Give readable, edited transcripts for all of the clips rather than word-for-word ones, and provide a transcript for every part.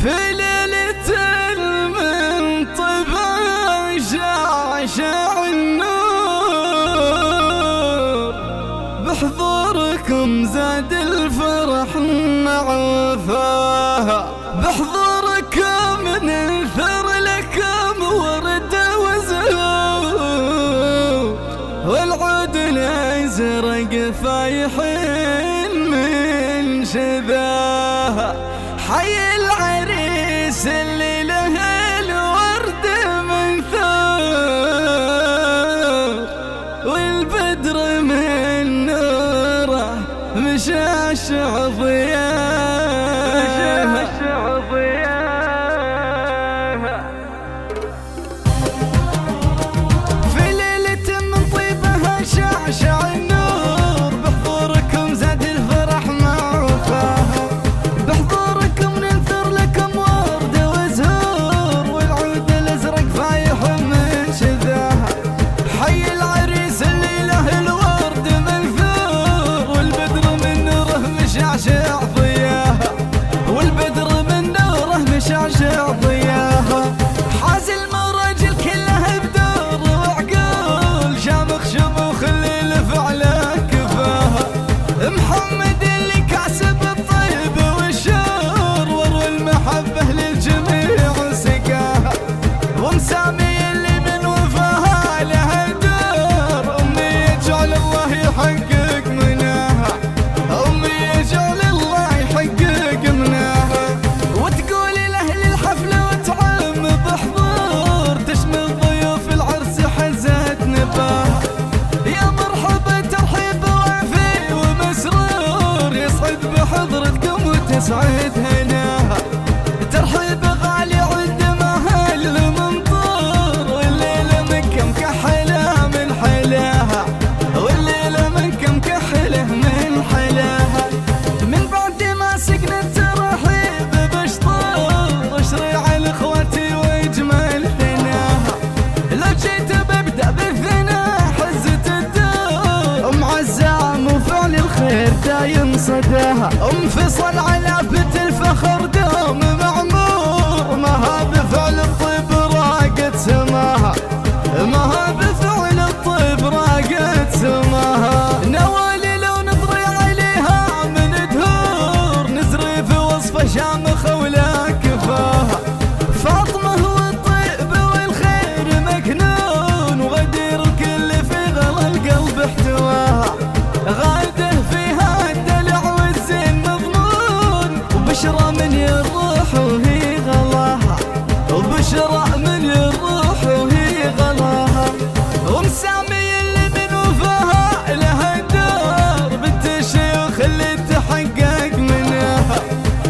في ليلة من طبع شعشع النور، بحضوركم زاد الفرح نعفاها، بحضوركم ننثر لكم ورد وزهور، والعود الازرق فايحين من شذاها. حي العريس اللي له الورد منثور، والبدر من نوره مشعشع ضياها. في ليلة من طيبها شعشع النور، بحضوركم زاد الفرح معفاها، بحضوركم ننثر لكم ورد وزهور، والعود الازرق فايح من شذاها. حي العريس اللي له الورد منثور، والبدر من نوره مشعشع ضياها، والبدر من نوره مشعشع ضياها. حاز المراجل كلها بدور وعقول، شامخ شموخ اللي لفعله كفاها. محمد اللي كاسب الطيب والشور، وروى المحبة للجميع سقاها. ومسامي اللي من وفاها لها دور، أمي يجعل الله يحقق مناها، أمي يجعل الله يحقق مناها. وتقولي لأهل الحفلة وتعم بحضور، تشمل ضيوف العرس حزت نباها. يا مرحبا ترحيب وافي ومسرور، يسعد بحضرتكم وتسعد هناها. ترحيب غالي عد مهل ممطور، والليلة منكم كحلة من حلاها، والليلة منكم كحلة من حلاها. من بعد ما سقنا الترحيب بشطور، اشريع لاخواتي واجمل ثناها. لو جيت ببدا بالثناء حزة الدور، ام عزام وفعل الخير دايم صداها. ام فصل على بيت الفخر دوم معمور، ماها بفعل الطيب راقت سماها، ماها بفعل الطيب راقت سماها. نوالي لو نطري عليها من دهور، نزري في وصفه شامخه ولا كفاها. فاطمه والطيب والخير مكنون، وغدير الكل في غلا القلب احتواها. غاده فيها الدلع والزين مضمون، وبشرى من يروح وهي غلاها، وبشرى من يروح وهي غلاها. ومسامي اللي من وفاها لها دور، بنت الشيوخ اللي تحقق منها.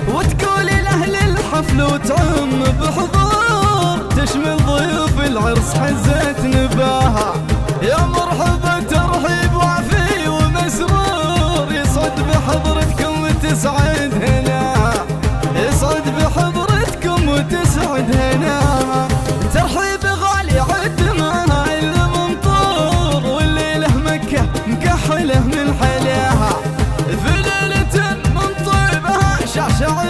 وتقولي لأهل الحفل وتعم بحضور، تشمل ضيوف العرس حزت نباها. يا مرحبا ترحيب وافي ومسرور، يسعد بحضرتكم وتسعد هناها، يسعد بحضرتكم وتسعد هناها. ترحيب غالي عد مهل ممطور، والليلة مكة مكحلة من حلاها. في ليلة من طيبها شعشع